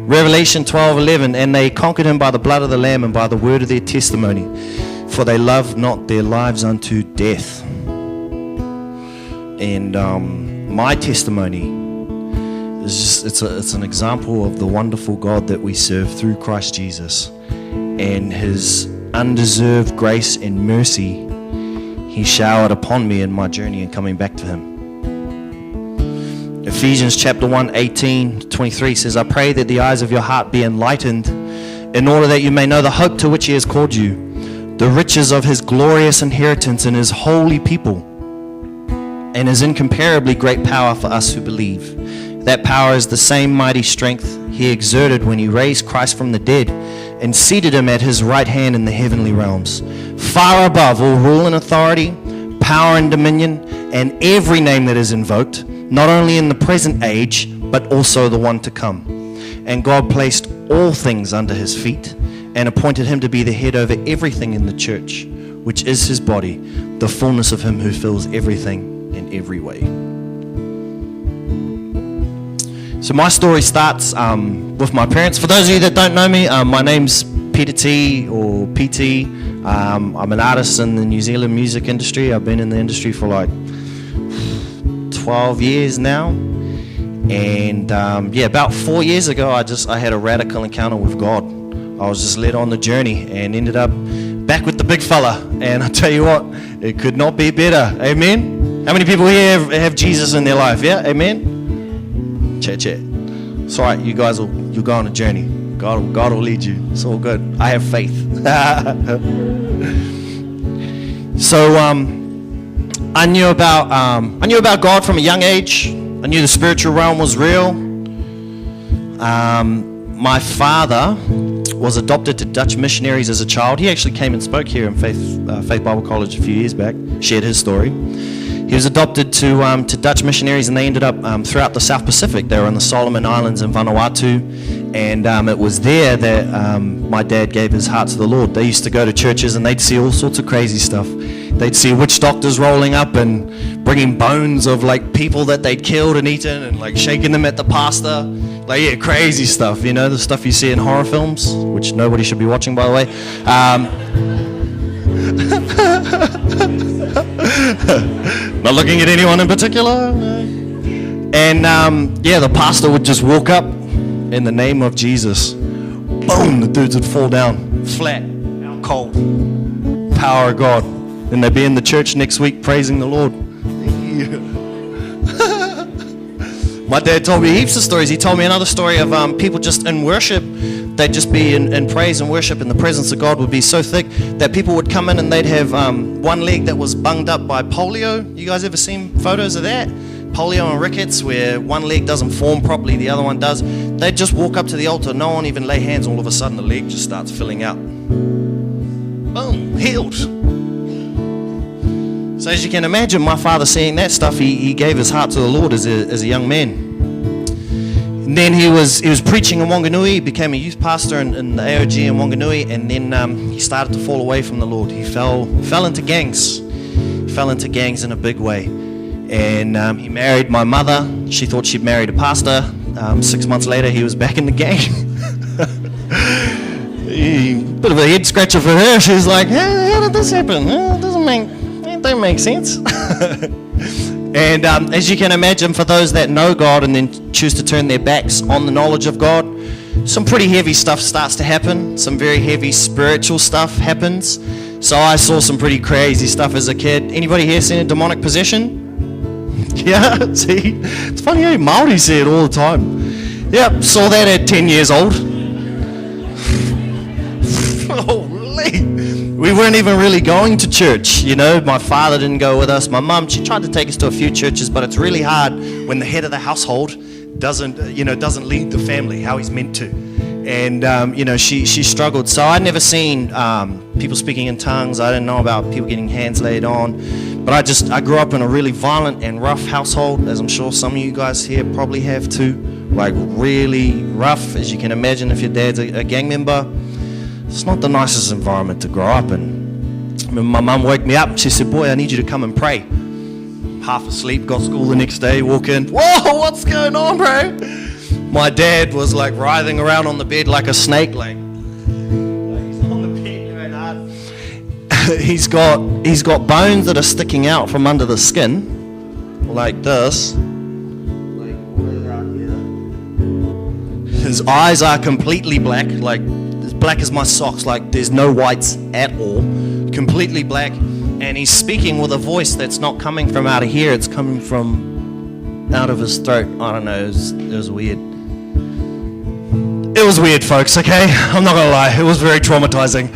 Revelation 12:11, and they conquered him by the blood of the Lamb and by the word of their testimony, for they loved not their lives unto death. And my testimony is just, it's an example of the wonderful God that we serve through Christ Jesus, and his undeserved grace and mercy he showered upon me in my journey and coming back to him. Ephesians chapter 1, 18-23 says, I pray that the eyes of your heart be enlightened, in order that you may know the hope to which he has called you, the riches of his glorious inheritance in his holy people, and his incomparably great power for us who believe. That power is the same mighty strength he exerted when he raised Christ from the dead and seated him at his right hand in the heavenly realms, far above all rule and authority, power and dominion, and every name that is invoked, not only in the present age, but also the one to come. And God placed all things under his feet and appointed him to be the head over everything in the church, which is his body, the fullness of him who fills everything in every way. So my story starts with my parents. For those of you that don't know me, my name's Pieter T, or PT. I'm an artist in the New Zealand music industry. I've been in the industry for like 12 years now. And about 4 years ago, I had a radical encounter with God. I was just led on the journey and ended up back with the big fella. And I tell you what, it could not be better. Amen? How many people here have Jesus in their life? Yeah? Amen? Chat. It's all right. You'll go on a journey. God will lead you. It's all good. I have faith. So I knew about God from a young age. I knew the spiritual realm was real. My father was adopted to Dutch missionaries as a child. He actually came and spoke here in Faith Bible College a few years back. Shared his story. He was adopted to Dutch missionaries, and they ended up throughout the South Pacific. They were on the Solomon Islands and Vanuatu, and it was there that my dad gave his heart to the Lord. They used to go to churches, and they'd see all sorts of crazy stuff. They'd see witch doctors rolling up and bringing bones of like people that they'd killed and eaten, and like shaking them at the pastor. Like, yeah, crazy stuff, you know, the stuff you see in horror films, which nobody should be watching, by the way. Not looking at anyone in particular. And the pastor would just walk up in the name of Jesus. Boom, the dudes would fall down flat, out cold. Power of God. And they'd be in the church next week praising the Lord. My dad told me heaps of stories. He told me another story of people just in worship. They'd just be in praise and worship, and the presence of God would be so thick that people would come in and they'd have one leg that was bunged up by polio. You guys ever seen photos of that? Polio and rickets, where one leg doesn't form properly, the other one does. They'd just walk up to the altar, no one even lay hands, all of a sudden the leg just starts filling out. Boom, healed. So as you can imagine, my father seeing that stuff, he gave his heart to the Lord as a young man. And then he was preaching in Wanganui. He became a youth pastor in the AOG in Wanganui, and then he started to fall away from the Lord. He fell into gangs. Fell into gangs in a big way. And he married my mother. She thought she'd married a pastor. 6 months later, he was back in the gang. Bit of a head scratcher for her. She's like, how did this happen? It don't make sense. And as you can imagine, for those that know God and then choose to turn their backs on the knowledge of God, some pretty heavy stuff starts to happen. Some very heavy spiritual stuff happens. So I saw some pretty crazy stuff as a kid. Anybody here seen a demonic possession? Yeah, see? It's funny how Māori see it all the time. Yep, saw that at 10 years old. Holy. We weren't even really going to church, you know. My father didn't go with us. My mum, she tried to take us to a few churches, but it's really hard when the head of the household doesn't lead the family how he's meant to. And, she struggled. So I'd never seen people speaking in tongues. I didn't know about people getting hands laid on. But I grew up in a really violent and rough household, as I'm sure some of you guys here probably have too. Like really rough, as you can imagine if your dad's a gang member. It's not the nicest environment to grow up in. I remember my mum woke me up. She said, boy, I need you to come and pray. Half asleep, got school the next day, walk in. Whoa, what's going on, bro? my dad was like writhing around on the bed like a snake, like he's on the bed going hard. he's got bones that are sticking out from under the skin, like this, like right around here. His eyes are completely black, like as black as my socks, like there's no whites at all, completely black. And he's speaking with a voice that's not coming from out of here, it's coming from out of his throat. I don't know, it was weird. It was weird, folks, okay? I'm not gonna lie, it was very traumatizing.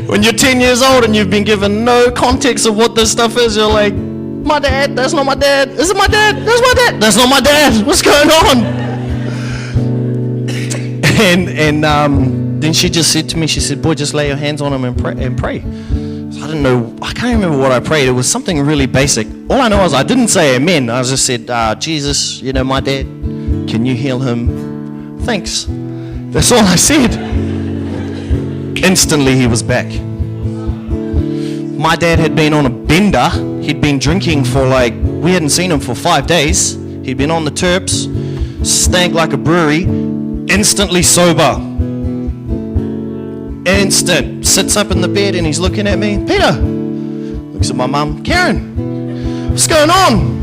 When you're 10 years old and you've been given no context of what this stuff is, you're like, my dad, that's not my dad. Is it my dad? That's my dad. That's not my dad. What's going on? And then she just said to me, she said, boy, just lay your hands on him and pray. So I didn't know, I can't remember what I prayed. It was something really basic. All I know is I didn't say amen. I just said, Jesus, you know, my dad, can you heal him? Thanks. That's all I said. Instantly he was back. My dad had been on a bender. He'd been drinking for we hadn't seen him for 5 days. He'd been on the terps, stank like a brewery, instantly sober. Instant. Sits up in the bed and he's looking at me. Peter. Looks at my mum. Karen, what's going on?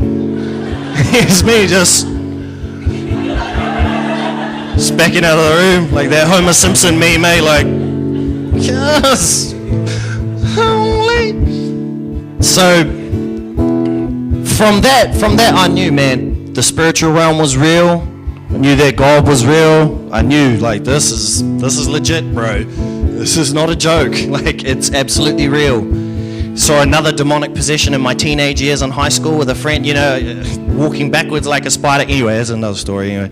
Here's me just backing out of the room like that Homer Simpson meme, like, yes. Holy. So from that I knew, man, the spiritual realm was real. I knew that God was real. I knew, like, this is legit, bro. This is not a joke. Like, it's absolutely real. Saw another demonic possession in my teenage years in high school with a friend, you know, walking backwards like a spider. Anyway, that's another story. Anyway,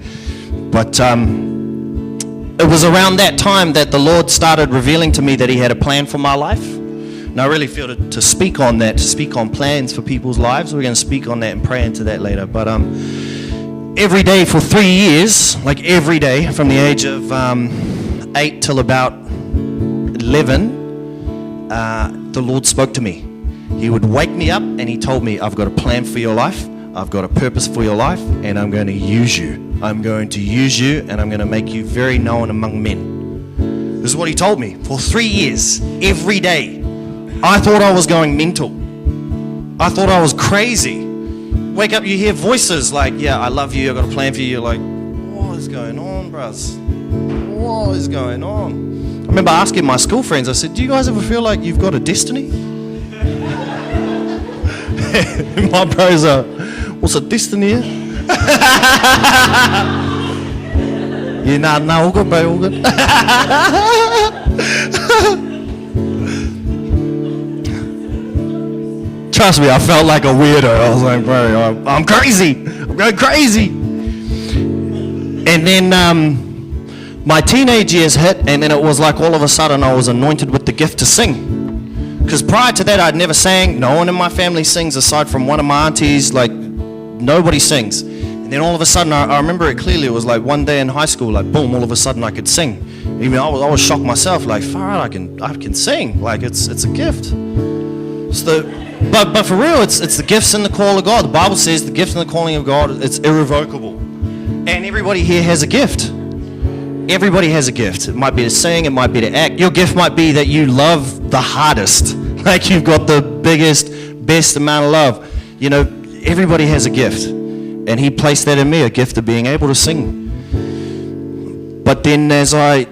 but it was around that time that the Lord started revealing to me that He had a plan for my life. And I really feel to speak on that, to speak on plans for people's lives. We're going to speak on that and pray into that later. But every day for 3 years, like every day from the age of 8 till about 11, the Lord spoke to me. He would wake me up and He told me, I've got a plan for your life. I've got a purpose for your life, and I'm going to use you. I'm going to use you, and I'm going to make you very known among men. This is what He told me for 3 years, every day. I thought I was going mental. I thought I was crazy. Wake up, you hear voices like, yeah, I love you, I've got a plan for you. You're like, what is going on, bros? What is going on? I remember asking my school friends, I said, do you guys ever feel like you've got a destiny? My bros are, what's a destiny? Yeah, nah, all good, bro, all good. Trust me, I felt like a weirdo. I was like, bro, I'm crazy. I'm going crazy. And then my teenage years hit, and then it was like all of a sudden I was anointed with the gift to sing. Because prior to that, I'd never sang. No one in my family sings aside from one of my aunties. Like, nobody sings. And then all of a sudden, I remember it clearly. It was like one day in high school, like boom, all of a sudden I could sing. Even I was shocked myself. Like, far out, I can sing. Like, it's a gift. But for real, it's the gifts and the call of God. The Bible says the gift and the calling of God, it's irrevocable. And everybody here has a gift. Everybody has a gift. It might be to sing, it might be to act. Your gift might be that you love the hardest. Like you've got the biggest, best amount of love. You know, everybody has a gift. And He placed that in me, a gift of being able to sing. But then as I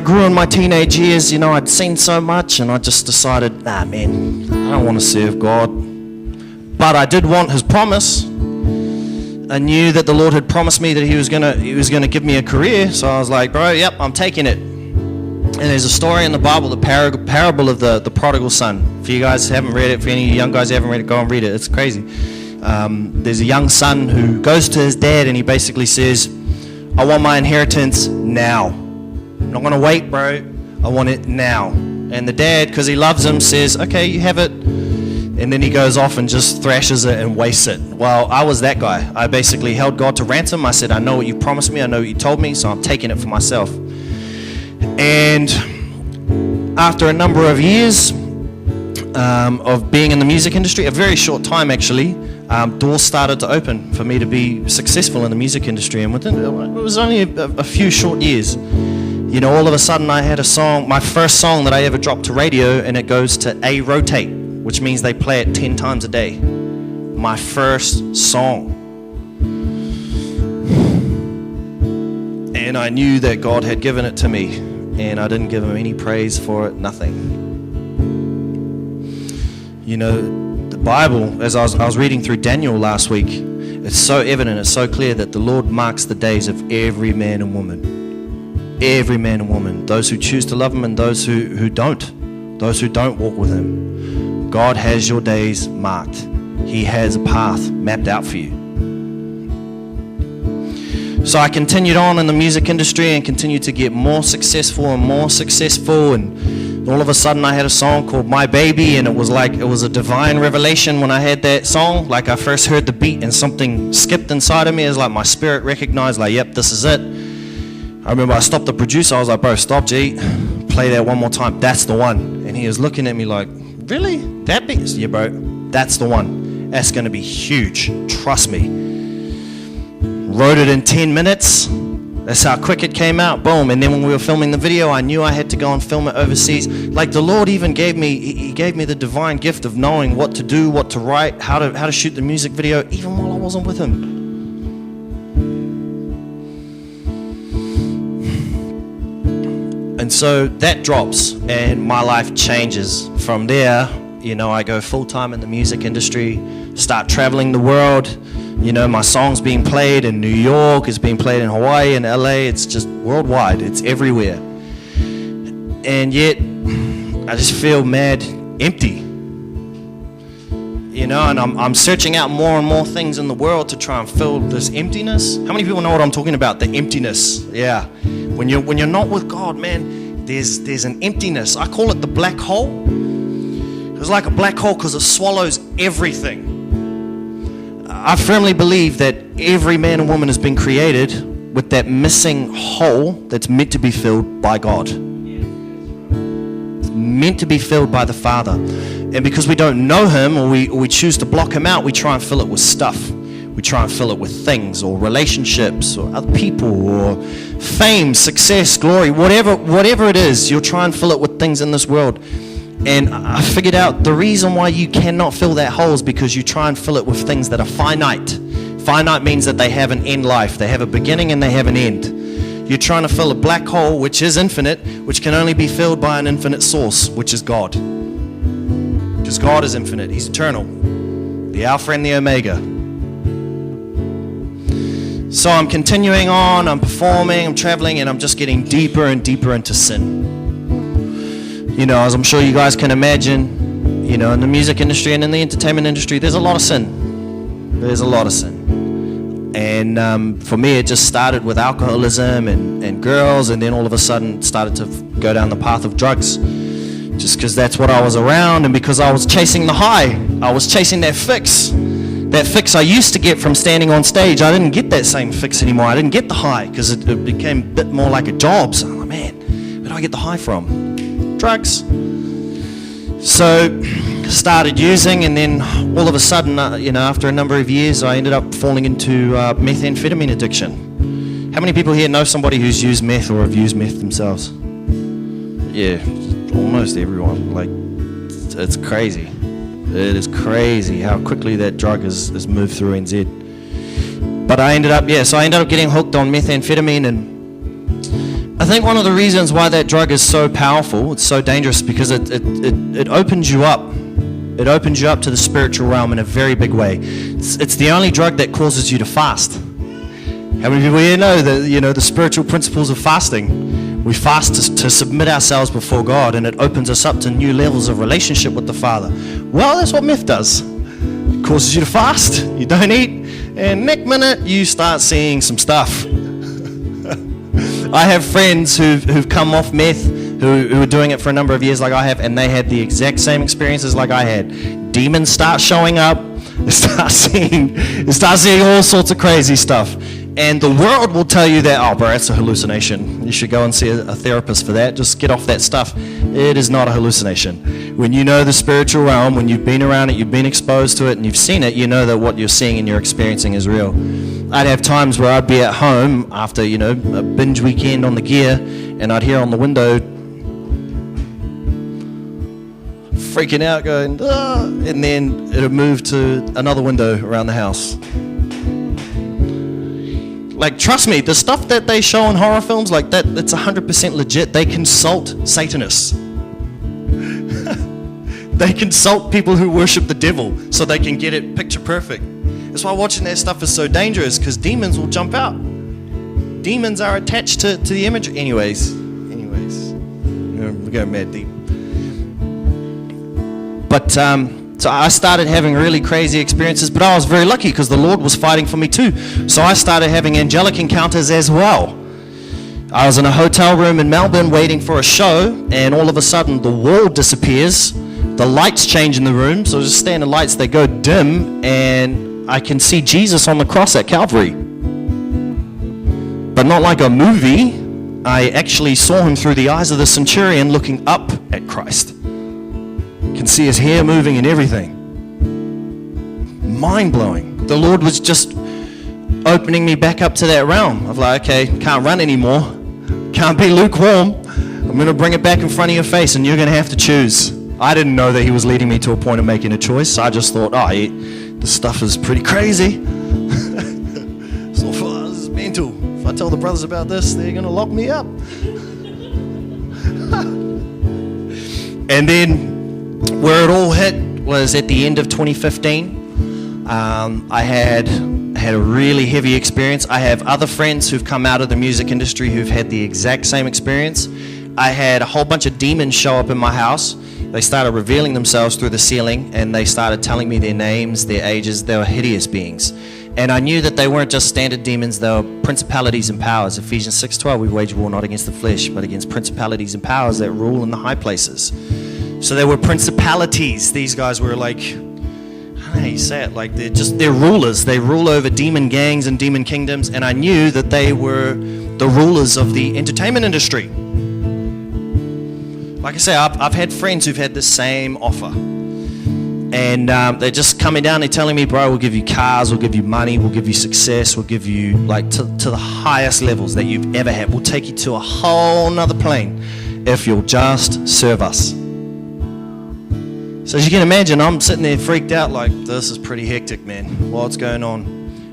grew in my teenage years, you know, I'd seen so much and I just decided, nah, man, I don't want to serve God. But I did want His promise. I knew that the Lord had promised me that He was gonna give me a career. So I was like, bro, yep, I'm taking it. And there's a story in the Bible, the parable of the prodigal son. If you guys haven't read it, for any young guys who haven't read it, go and read it. It's crazy. There's a young son who goes to his dad and he basically says, I want my inheritance now. I'm not going to wait, bro. I want it now. And the dad, because he loves him, says, okay, you have it. And then he goes off and just thrashes it and wastes it. Well, I was that guy. I basically held God to ransom. I said, I know what you promised me. I know what you told me. So I'm taking it for myself. And after a number of years of being in the music industry, a very short time actually, doors started to open for me to be successful in the music industry. And within, it was only a few short years. You know, all of a sudden I had a song, my first song that I ever dropped to radio, and it goes to A rotate, which means they play it 10 times a day. My first song. And I knew that God had given it to me, and I didn't give him any praise for it, nothing. You know, the Bible, as I was reading through Daniel last week, it's so evident, it's so clear that the Lord marks the days of every man and woman. Every man and woman. Those who choose to love him and those who don't. Those who don't walk with him. God has your days marked. He has a path mapped out for you. So I continued on in the music industry and continued to get more successful, and all of a sudden I had a song called My Baby, and it was a divine revelation when I had that song. Like, I first heard the beat and something skipped inside of me. It's like my spirit recognized, like, yep, this is it. I remember I stopped the producer. I was like, bro, stop, G, play that one more time. That's the one. And he was looking at me like, really? That beat? Yeah, bro, that's the one. That's going to be huge. Trust me. Wrote it in 10 minutes. That's how quick it came out. Boom. And then when we were filming the video, I knew I had to go and film it overseas. Like, the Lord even gave me, he gave me the divine gift of knowing what to do, what to write, how to shoot the music video, even while I wasn't with him. And so that drops and my life changes. From there, you know, I go full-time in the music industry, start traveling the world. You know, my song's being played in New York, it's being played in Hawaii and LA. It's just worldwide, it's everywhere. And yet, I just feel mad empty. You know, and I'm searching out more and more things in the world to try and fill this emptiness. How many people know what I'm talking about? The emptiness. Yeah. When you're not with God, man, there's an emptiness. I call it the black hole. It's like a black hole because it swallows everything. I firmly believe that every man and woman has been created with that missing hole that's meant to be filled by God. It's meant to be filled by the Father. And because we don't know him, or we choose to block him out, we try and fill it with stuff. We try and fill it with things or relationships or other people or fame, success, glory, whatever it is, you'll try and fill it with things in this world. And I figured out the reason why you cannot fill that hole is because you try and fill it with things that are finite. Finite means that they have an end life. They have a beginning and they have an end. You're trying to fill a black hole, which is infinite, which can only be filled by an infinite source, which is God. Because God is infinite. He's eternal. The Alpha and the Omega. So I'm continuing on, I'm performing, I'm traveling, and I'm just getting deeper and deeper into sin. You know, as I'm sure you guys can imagine, you know, in the music industry and in the entertainment industry, there's a lot of sin. There's a lot of sin. And for me, it just started with alcoholism and girls, and then all of a sudden started to go down the path of drugs. Just because that's what I was around, and because I was chasing the high. I was chasing that fix. That fix I used to get from standing on stage. I didn't get that same fix anymore. I didn't get the high because it became a bit more like a job. So I'm like, man, where do I get the high from? Drugs. So started using, and then all of a sudden, you know, after a number of years, I ended up falling into methamphetamine addiction. How many people here know somebody who's used meth or have used meth themselves? Yeah, almost everyone. Like, it's crazy. It is crazy how quickly that drug has moved through NZ. But I ended up getting hooked on methamphetamine, and I think one of the reasons why that drug is so powerful, it's so dangerous, because it opens you up. It opens you up to the spiritual realm in a very big way. It's the only drug that causes you to fast. How many people here know that, you know, the spiritual principles of fasting? We fast to submit ourselves before God, and it opens us up to new levels of relationship with the Father. Well, that's what meth does. It causes you to fast. You don't eat, and next minute you start seeing some stuff. I have friends who've come off meth, who are doing it for a number of years like I have, and they had the exact same experiences like I had. Demons start showing up. They start seeing all sorts of crazy stuff. And the world will tell you that, oh, bro, it's a hallucination. You should go and see a therapist for that. Just get off that stuff. It is not a hallucination. When you know the spiritual realm, when you've been around it, you've been exposed to it, and you've seen it, you know that what you're seeing and you're experiencing is real. I'd have times where I'd be at home after, a binge weekend on the gear, and I'd hear on the window freaking out, going, ah, and then it'd move to another window around the house. Like, trust me, the stuff that they show in horror films like that, it's 100% legit. They consult Satanists. They consult people who worship the devil so they can get it picture perfect. That's why watching that stuff is so dangerous, because demons will jump out. Demons are attached to the image. Anyways, we're going mad deep. But so I started having really crazy experiences, but I was very lucky because the Lord was fighting for me too. So I started having angelic encounters as well. I was in a hotel room in Melbourne waiting for a show, and all of a sudden the wall disappears, the lights change in the room, so just standard lights, they go dim, and I can see Jesus on the cross at Calvary. But not like a movie. I actually saw him through the eyes of the centurion looking up at Christ. Can see his hair moving and everything. Mind-blowing. The Lord was just opening me back up to that realm of like, okay, can't run anymore, can't be lukewarm. I'm going to bring it back in front of your face, and you're going to have to choose. I didn't know that he was leading me to a point of making a choice. I just thought, this stuff is pretty crazy. So this is mental. If I tell the brothers about this, they're going to lock me up. And then where it all hit was at the end of 2015. I had a really heavy experience. I have other friends who've come out of the music industry who've had the exact same experience. I had a whole bunch of demons show up in my house. They started revealing themselves through the ceiling, and they started telling me their names, their ages. They were hideous beings. And I knew that they weren't just standard demons, they were principalities and powers. Ephesians 6:12, we wage war not against the flesh, but against principalities and powers that rule in the high places. So there were principalities. These guys were like, I don't know how you say it, like they're rulers. They rule over demon gangs and demon kingdoms, and I knew that they were the rulers of the entertainment industry. Like I say, I've had friends who've had the same offer. And they're just coming down, they're telling me, bro, we'll give you cars, we'll give you money, we'll give you success, we'll give you like to the highest levels that you've ever had. We'll take you to a whole nother plane if you'll just serve us. So as you can imagine, I'm sitting there freaked out like, this is pretty hectic, man. What's going on?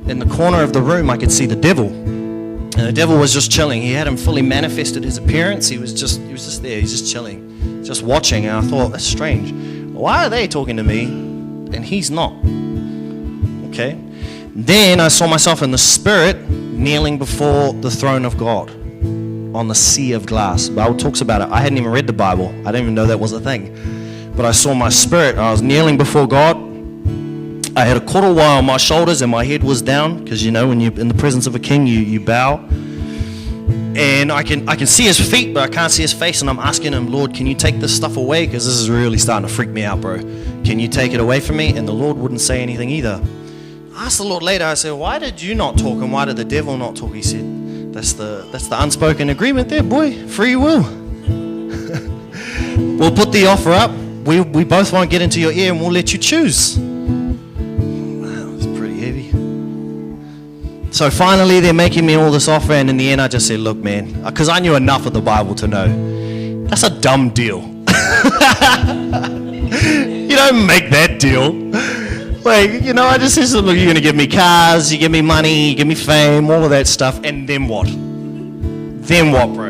In the corner of the room, I could see the devil. And the devil was just chilling. He hadn't fully manifested his appearance. He was just there. He's just chilling, just watching. And I thought, that's strange. Why are they talking to me and he's not? Okay. Then I saw myself in the spirit kneeling before the throne of God on the sea of glass. The Bible talks about it. I hadn't even read the Bible. I didn't even know that was a thing. But I saw my spirit. I was kneeling before God. I had a cord of wire on my shoulders and my head was down, because when you're in the presence of a king, you bow. And I can see his feet, but I can't see his face. And I'm asking him, Lord, can you take this stuff away? Because this is really starting to freak me out, bro. Can you take it away from me? And the Lord wouldn't say anything either. I asked the Lord later, I said, why did you not talk and why did the devil not talk? He said, that's the unspoken agreement there, boy. Free will. We'll put the offer up. We both won't get into your ear and we'll let you choose. Wow, it's pretty heavy. So finally, they're making me all this offer, and in the end, I just said, look, man, because I knew enough of the Bible to know, that's a dumb deal. You don't make that deal. Like, I just said, look, you're going to give me cars, you give me money, you give me fame, all of that stuff, and then what? Then what, bro?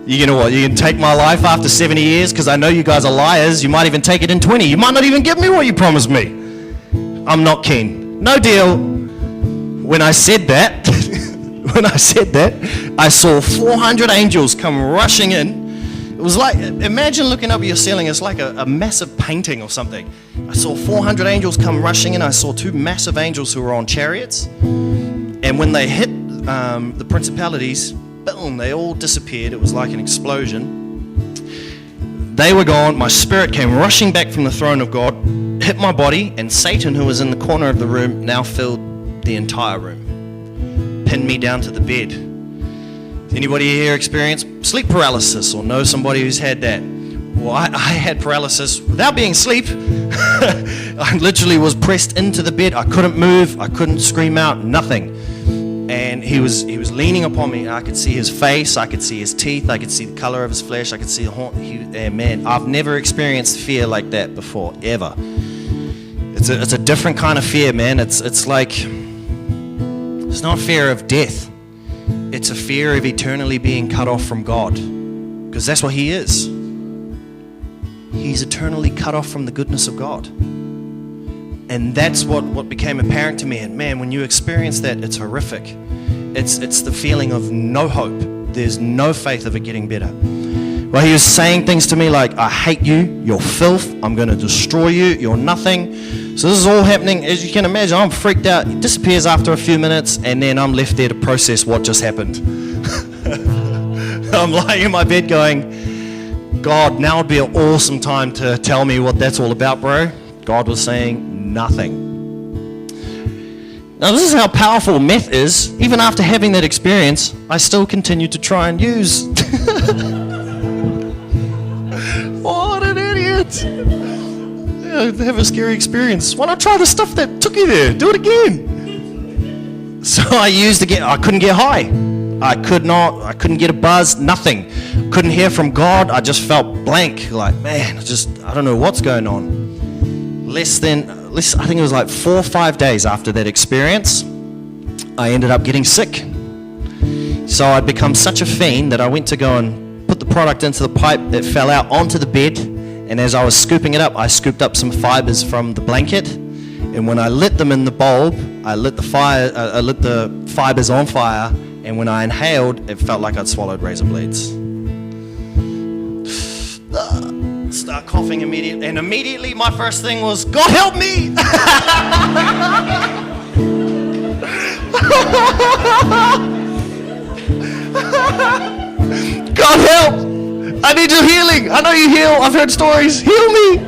You're going to what? You can take my life after 70 years? Because I know you guys are liars. You might even take it in 20. You might not even give me what you promised me. I'm not keen. No deal. When I said that, I saw 400 angels come rushing in. It was like, imagine looking up at your ceiling. It's like a massive painting or something. I saw 400 angels come rushing in. I saw two massive angels who were on chariots. And when they hit the principalities, boom, they all disappeared. It was like an explosion. They were gone. My spirit came rushing back from the throne of God, hit my body, and Satan, who was in the corner of the room, now filled the entire room. Pinned me down to the bed. Anybody here experience sleep paralysis or know somebody who's had that? Well, I had paralysis without being asleep. I literally was pressed into the bed. I couldn't move. I couldn't scream out, nothing. And he was leaning upon me. I could see his face. I could see his teeth. I could see the color of his flesh. I could see the horn. And man, I've never experienced fear like that before, ever. It's a different kind of fear, man. It's like, it's not fear of death. It's a fear of eternally being cut off from God. Because that's what he is. He's eternally cut off from the goodness of God. And that's what became apparent to me. And man, when you experience that, it's horrific. It's the feeling of no hope. There's no faith of it getting better. Well, he was saying things to me like, I hate you, you're filth, I'm going to destroy you, you're nothing. So this is all happening. As you can imagine, I'm freaked out. He disappears after a few minutes, and then I'm left there to process what just happened. I'm lying in my bed going, God, now would be an awesome time to tell me what that's all about, bro. God was saying nothing. Now, this is how powerful meth is. Even after having that experience, I still continue to try and use. What an idiot. Yeah, have a scary experience. Why not try the stuff that took you there? Do it again. So I used again. I couldn't get high. I couldn't get a buzz, nothing. Couldn't hear from God. I just felt blank. Like, man, I don't know what's going on. I think it was like 4 or 5 days after that experience, I ended up getting sick. So I'd become such a fiend that I went to go and put the product into the pipe that fell out onto the bed. And as I was scooping it up, I scooped up some fibers from the blanket. And when I lit them in the bulb, I lit the fibers on fire. And when I inhaled, it felt like I'd swallowed razor blades. Start coughing immediately, and immediately my first thing was, God help me! God help! I need your healing. I know you heal. I've heard stories. Heal me!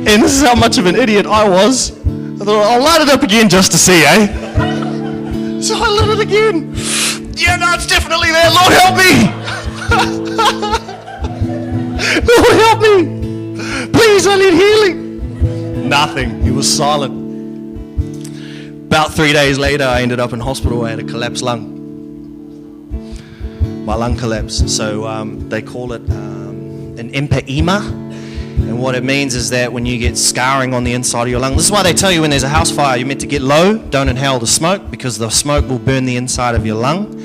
And this is how much of an idiot I was. I thought, I'll light it up again just to see, eh? So I lit it again. Yeah, no, it's definitely there. Lord help me! Lord help me! Please, I need healing. Nothing. He was silent. About 3 days later, I ended up in hospital. I had a collapsed lung. My lung collapsed. So they call it an empyema. And what it means is that when you get scarring on the inside of your lung, this is why they tell you when there's a house fire, you're meant to get low, don't inhale the smoke, because the smoke will burn the inside of your lung.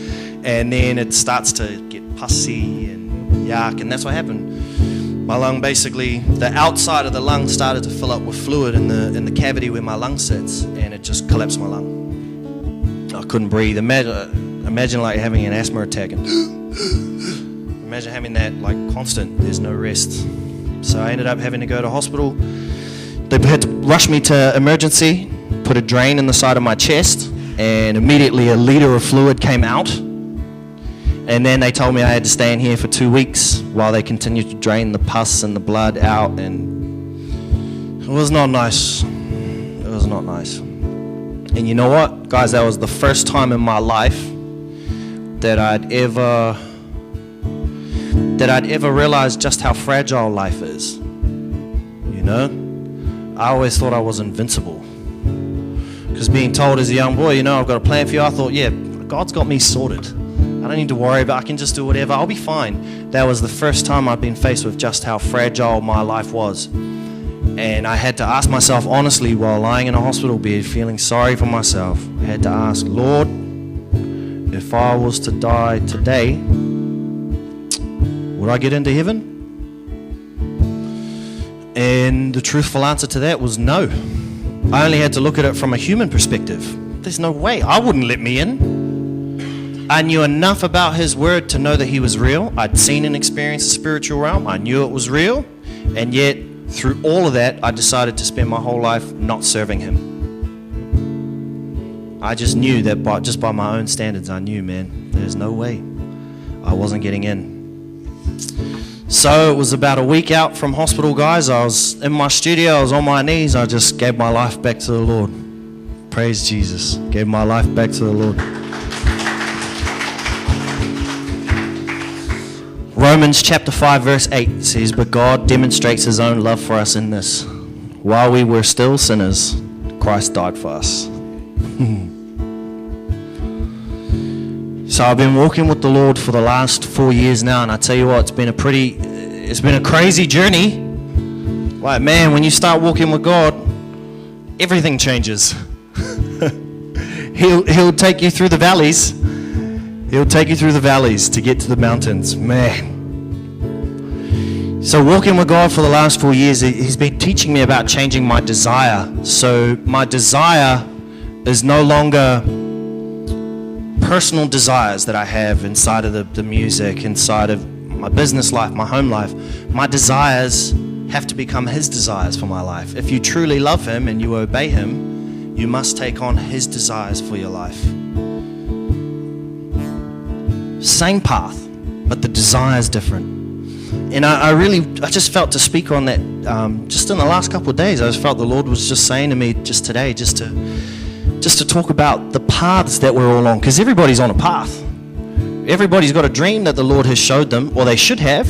And then it starts to get pussy and yuck, and that's what happened. My lung basically, the outside of the lung started to fill up with fluid in the cavity where my lung sits, and it just collapsed my lung. I couldn't breathe. Imagine like having an asthma attack, and imagine having that like constant. There's no rest. So I ended up having to go to hospital. They had to rush me to emergency, put a drain in the side of my chest, and immediately a liter of fluid came out. And then they told me I had to stay in here for 2 weeks while they continued to drain the pus and the blood out, and it was not nice. It was not nice. And you know what, guys, that was the first time in my life that I'd ever realized just how fragile life is. You know? I always thought I was invincible. Because being told as a young boy, you know, I've got a plan for you, I thought, yeah, God's got me sorted. I don't need to worry about it. I can just do whatever. I'll be fine. That was the first time I'd been faced with just how fragile my life was. And I had to ask myself honestly while lying in a hospital bed, feeling sorry for myself. I had to ask, Lord, if I was to die today, would I get into heaven? And the truthful answer to that was no. I only had to look at it from a human perspective. There's no way. I wouldn't let me in. I knew enough about his word to know that he was real. I'd seen and experienced the spiritual realm. I knew it was real. And yet, through all of that, I decided to spend my whole life not serving him. I just knew that just by my own standards, I knew, man, there's no way. I wasn't getting in. So it was about a week out from hospital, guys. I was in my studio. I was on my knees. I just gave my life back to the Lord. Praise Jesus. Gave my life back to the Lord. Romans chapter 5 verse 8 says, "But God demonstrates his own love for us in this. While we were still sinners, Christ died for us." So I've been walking with the Lord for the last 4 years now, and I tell you what, it's been a crazy journey. Like, man, when you start walking with God, everything changes. He'll take you through the valleys. He'll take you through the valleys to get to the mountains, man. So walking with God for the last 4 years, he's been teaching me about changing my desire. So my desire is no longer personal desires that I have inside of the music, inside of my business life, my home life. My desires have to become his desires for my life. If you truly love him and you obey him, you must take on his desires for your life. Same path, but the desire is different. And I just felt to speak on that just in the last couple of days. I just felt the Lord was just saying to me just today, just to talk about the paths that we're all on, because everybody's on a path. Everybody's got a dream that the Lord has showed them, or they should have.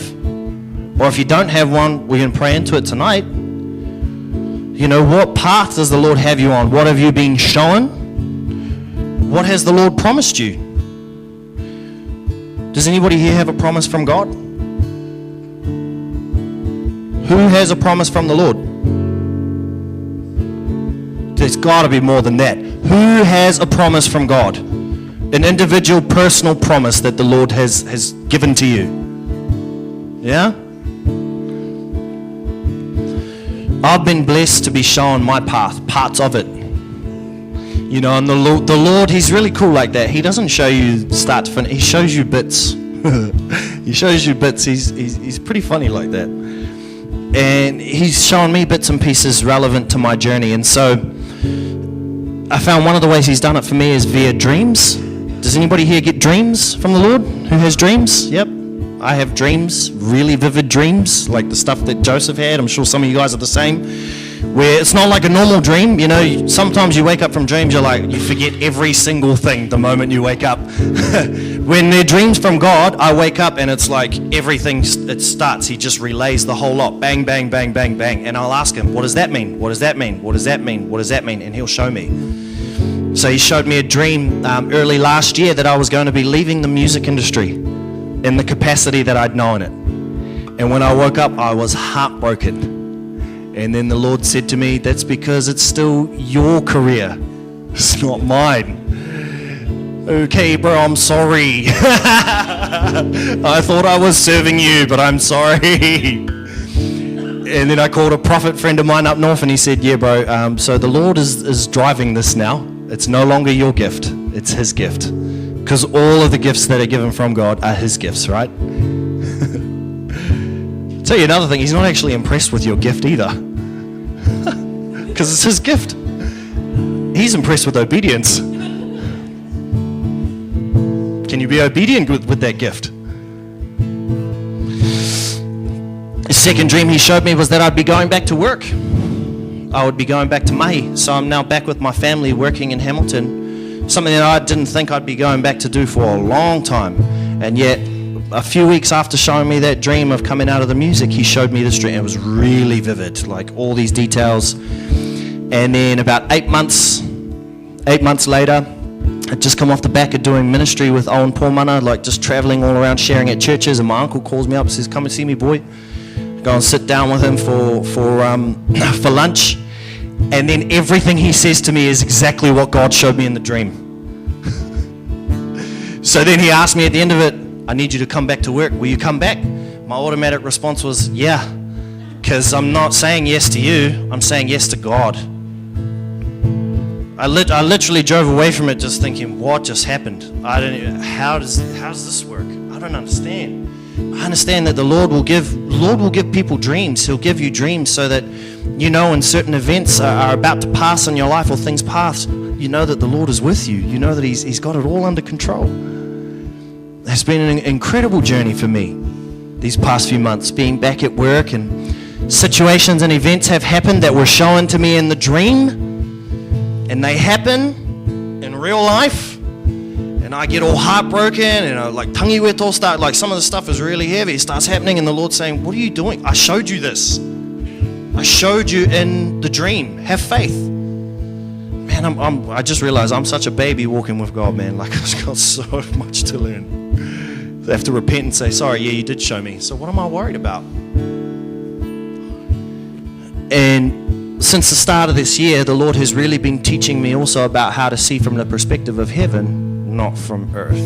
Or if you don't have one, we can pray into it tonight. You know, what path does the Lord have you on? What have you been shown? What has the Lord promised you? Does anybody here have a promise from God? Who has a promise from the Lord? There's got to be more than that. Who has a promise from God? An individual, personal promise that the Lord has given to you. Yeah? I've been blessed to be shown my path, parts of it. You know, and the Lord, he's really cool like that. He doesn't show you start to finish. He shows you bits. He shows you bits. He's pretty funny like that. And he's shown me bits and pieces relevant to my journey. And so I found one of the ways he's done it for me is via dreams. Does anybody here get dreams from the Lord? Who has dreams? Yep. I have dreams, really vivid dreams, like the stuff that Joseph had. I'm sure some of you guys are the same. Where it's not like a normal dream. You know, sometimes you wake up from dreams, you forget every single thing the moment you wake up. When they're dreams from God, I wake up and it's like everything, it starts. He just relays the whole lot. Bang, bang, bang, bang, bang. And I'll ask him, what does that mean? What does that mean? What does that mean? What does that mean? And he'll show me. So he showed me a dream early last year that I was going to be leaving the music industry in the capacity that I'd known it. And when I woke up, I was heartbroken. And then the Lord said to me, that's because it's still your career. It's not mine. Okay, bro, I'm sorry. I thought I was serving you, but I'm sorry. And then I called a prophet friend of mine up north and he said, yeah, bro, so the Lord is driving this now. It's no longer your gift. It's his gift. Because all of the gifts that are given from God are his gifts, right? Tell you another thing, he's not actually impressed with your gift either. Because it's his gift. He's impressed with obedience. Can you be obedient with that gift? The second dream he showed me was that I'd be going back to work. I would be going back to Mahi. So I'm now back with my family working in Hamilton. Something that I didn't think I'd be going back to do for a long time. And yet, a few weeks after showing me that dream of coming out of the music, he showed me this dream. It was really vivid, like all these details. And then about 8 months later, I'd just come off the back of doing ministry with Owen Paulmana, like just traveling all around sharing at churches. And my uncle calls me up and says, come and see me, boy. Go and sit down with him for lunch. And then everything he says to me is exactly what God showed me in the dream. So then he asked me at the end of it, I need you to come back to work. Will you come back? My automatic response was, yeah. Because I'm not saying yes to you. I'm saying yes to God. I literally drove away from it just thinking, what just happened? How does this work? I don't understand. I understand that the Lord will give people dreams. He'll give you dreams so that you know when certain events are about to pass in your life or things pass, you know that the Lord is with you. You know that He's got it all under control. It's been an incredible journey for me these past few months, being back at work, and situations and events have happened that were shown to me in the dream, and they happen in real life. And and I get all heartbroken, and like tangi weto start, like some of the stuff is really heavy. It starts happening, and the Lord's saying, what are you doing? I showed you this. I showed you in the dream. Have faith. Man, I just realized I'm such a baby walking with God, man. Like, I've got so much to learn. I have to repent and say, sorry, yeah, you did show me. So what am I worried about? And since the start of this year, the Lord has really been teaching me also about how to see from the perspective of heaven, not from earth.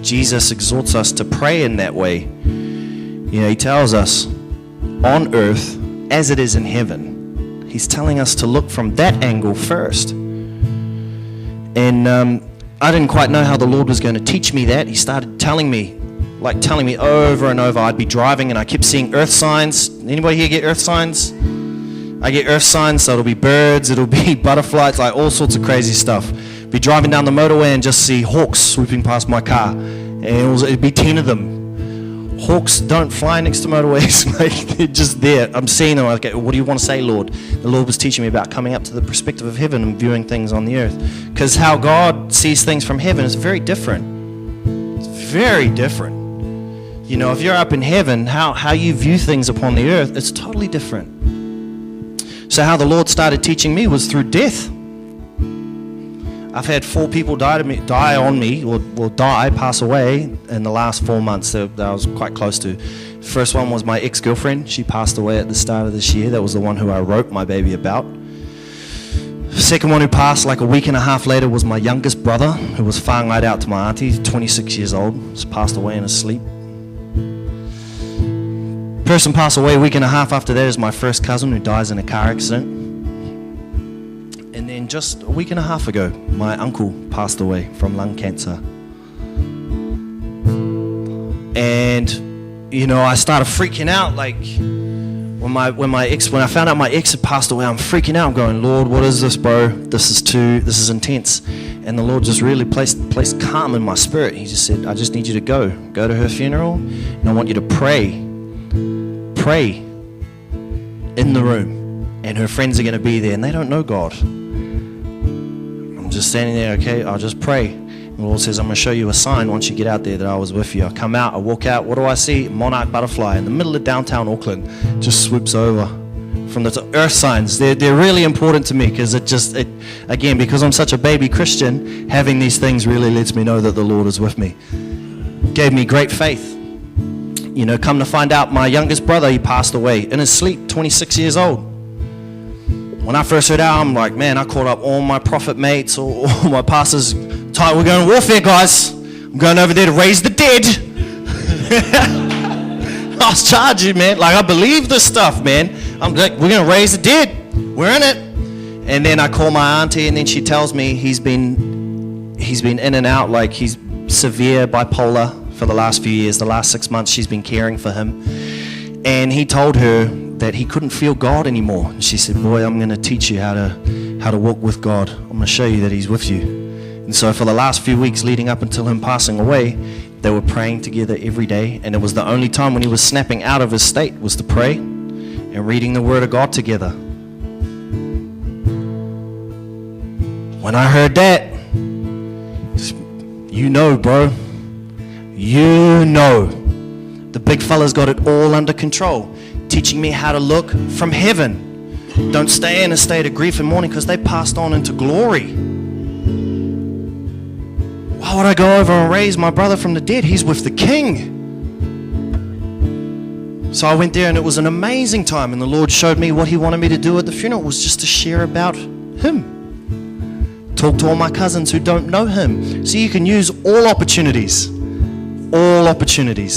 Jesus exhorts us to pray in that way. You know, he tells us, on earth as it is in heaven. He's telling us to look from that angle first. And I didn't quite know how the Lord was going to teach me that. He started telling me over and over. I'd be driving and I kept seeing earth signs. Anybody here get earth signs? I get earth signs, so it'll be birds, it'll be butterflies, like all sorts of crazy stuff. Be driving down the motorway and just see hawks swooping past my car. And it'd be 10 of them. Hawks don't fly next to motorways, like they're just there. I'm seeing them, like, what do you want to say, Lord? The Lord was teaching me about coming up to the perspective of heaven and viewing things on the earth. Because how God sees things from heaven is very different. It's very different. You know, if you're up in heaven, how you view things upon the earth, it's totally different. So how the Lord started teaching me was through death. I've had 4 people pass away in the last 4 months that I was quite close to. First one was my ex-girlfriend. She passed away at the start of this year. That was the one who I wrote my baby about. Second one who passed like a week and a half later was my youngest brother, who was whāngai out to my auntie, 26 years old. Just passed away in his sleep. Person passed away a week and a half after that is my first cousin, who dies in a car accident. And then just a week and a half ago, my uncle passed away from lung cancer. And, you know, I started freaking out. Like, when I found out my ex had passed away, I'm freaking out. I'm going, Lord, what is this, bro? This is intense. And the Lord just really placed calm in my spirit. He just said, I just need you to go to her funeral, and I want you to pray in the room, and her friends are going to be there, and they don't know God. I'm just standing there, okay, I'll just pray. And the Lord says, I'm going to show you a sign once you get out there that I was with you. I come out, I walk out, what do I see? Monarch butterfly in the middle of downtown Auckland, just swoops over. From the earth signs, they're really important to me, because again, because I'm such a baby Christian, having these things really lets me know that the Lord is with me. Gave me great faith. You know, come to find out, my youngest brother, he passed away in his sleep, 26 years old. When I first heard out, I'm like, man, I called up all my prophet mates, all my pastors. We're going to warfare, guys. I'm going over there to raise the dead. I was charging, man. Like, I believe this stuff, man. I'm like, we're going to raise the dead. We're in it. And then I call my auntie, and then she tells me he's been in and out, like he's severe bipolar for the last few years. The last 6 months she's been caring for him. And he told her that he couldn't feel God anymore. And she said, boy, I'm going to teach you how to walk with God. I'm going to show you that he's with you. And so for the last few weeks leading up until him passing away, they were praying together every day. And it was the only time when he was snapping out of his state was to pray and reading the Word of God together. When I heard that, you know, bro, you know, the big fella's got it all under control, teaching me how to look from heaven. Don't stay in a state of grief and mourning, because they passed on into glory. Why would I go over and raise my brother from the dead? He's with the King. So I went there, and it was an amazing time, and the Lord showed me what he wanted me to do at the funeral was just to share about him. Talk to all my cousins who don't know him. So you can use all opportunities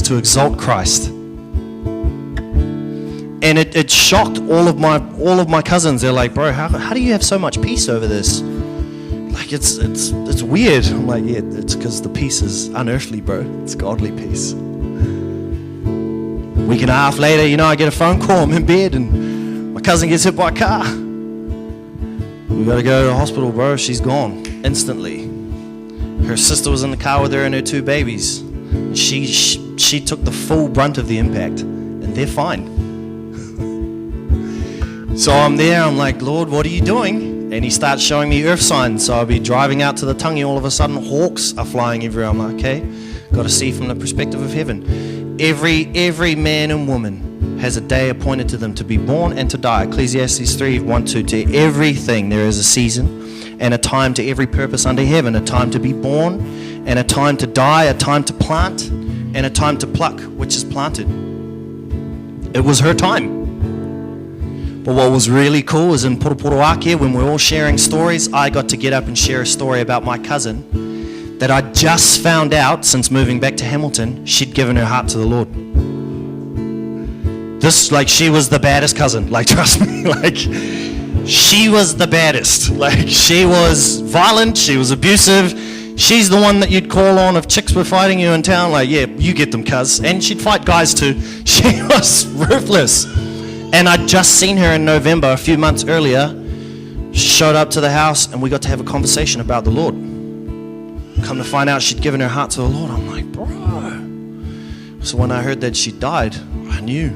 to exalt Christ. And it shocked all of my cousins. They're like, bro, how do you have so much peace over this? Like, it's weird. I'm like, yeah, it's because the peace is unearthly, bro. It's godly peace. A week and a half later, you know, I get a phone call. I'm in bed, and my cousin gets hit by a car. We got to go to the hospital, bro. She's gone instantly. Her sister was in the car with her and her 2 babies. She took the full brunt of the impact, and they're fine. So I'm there. I'm like, Lord, what are you doing? And he starts showing me earth signs. So I'll be driving out to the Tangi, all of a sudden hawks are flying everywhere. I'm like, okay, got to see from the perspective of heaven. Every man and woman has a day appointed to them to be born and to die. Ecclesiastes 3:1-2. To everything there is a season and a time to every purpose under heaven. A time to be born and a time to die. A time to plant and a time to pluck, which is planted. It was her time. But what was really cool is in Purupuruake, when we're all sharing stories, I got to get up and share a story about my cousin that I just found out since moving back to Hamilton, she'd given her heart to the Lord. This, like, she was the baddest cousin. Like, trust me, like, she was the baddest. Like, she was violent, she was abusive. She's the one that you'd call on if chicks were fighting you in town. Like, yeah, you get them, cuz. And she'd fight guys too. She was ruthless. And I'd just seen her in November, a few months earlier. She showed up to the house and we got to have a conversation about the Lord. Come to find out she'd given her heart to the Lord. I'm like, bro. So when I heard that she died, I knew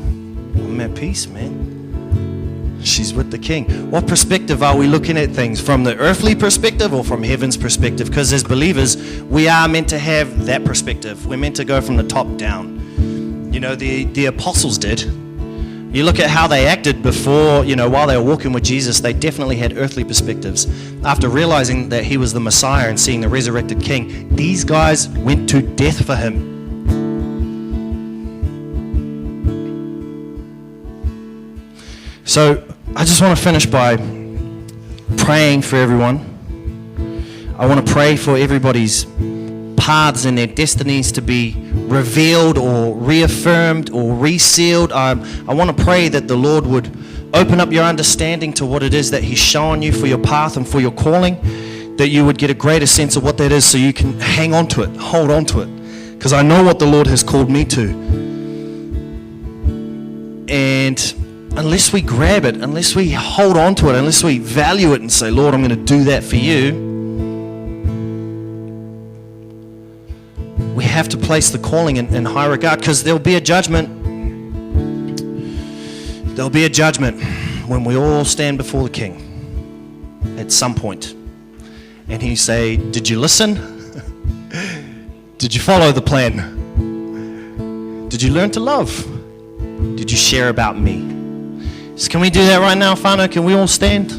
I'm at peace, man. She's with the King. What perspective are we looking at things? From the earthly perspective or from heaven's perspective? Because as believers, we are meant to have that perspective. We're meant to go from the top down. You know, the apostles did. You look at how they acted before, you know, while they were walking with Jesus, they definitely had earthly perspectives. After realizing that he was the Messiah and seeing the resurrected King, these guys went to death for him. So I just want to finish by praying for everyone. I want to pray for everybody's paths and their destinies to be revealed or reaffirmed or resealed. I want to pray that the Lord would open up your understanding to what it is that he's showing you for your path and for your calling, that you would get a greater sense of what that is so you can hang on to it, hold on to it, because I know what the Lord has called me to. And unless we grab it, unless we hold on to it, unless we value it and say, Lord, I'm going to do that for you, we have to place the calling in high regard, because there'll be a judgment. There'll be a judgment when we all stand before the King at some point. And he say, did you listen? Did you follow the plan? Did you learn to love? Did you share about me? So can we do that right now, whānau? Can we all stand?